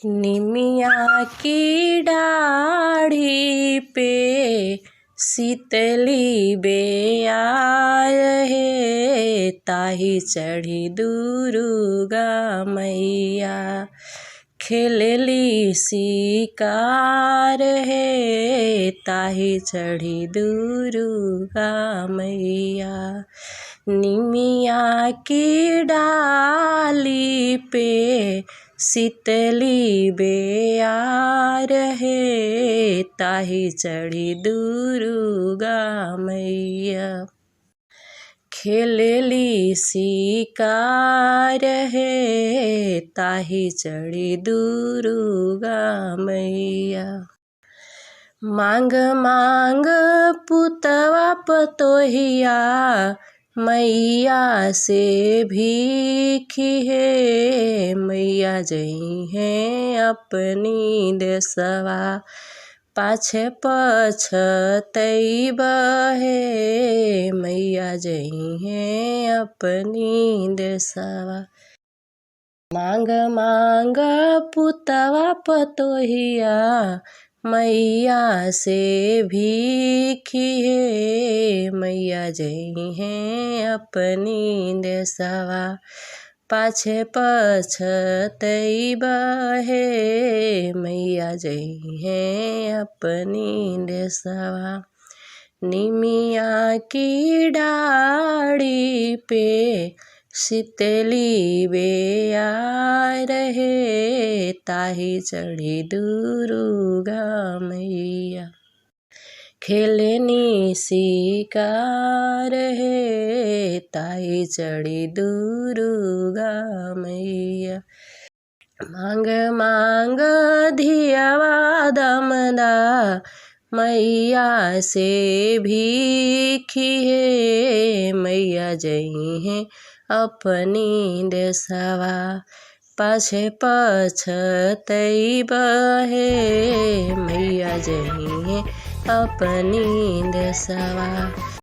निमिया की डाढ़ी पे शीतली बेयार है, ताही चढ़ी दुर्गा मैया। खेलली शिकार है, ताही चढ़ी दुर्गा मैया। निमिया की डाली पे शीतली बेयार है, ताही चढ़ी दुर्गा मैया। खेलली शिकार है, ताही चढ़ी दुर्गा मैया। मांग मांग पुतवा पतोहिया, मैया से भीखी है। मैया जई है अपनी देशवा, पाछे पछतैब है। मैया जई है अपनी देशवा। मांग मांग पुतवा पतोहिया, मैया से भीखी है। मैया जई है अपनी देशवा, पाछे पछतैब है। मैया जई है अपनी देशवा। निमिया की डाढ़ी पे शीतली बेयार है, ताही चढ़ी दुर्गा मैया। खेलनी शिकार है, ताही चढ़ी दुर्गा मैया। मांग मांग धियावा दमदा, मैया से भीखी है। मैया जई है अपनी देशवा, पाछे पछतैब है। मैया जई है अपनी देशवा।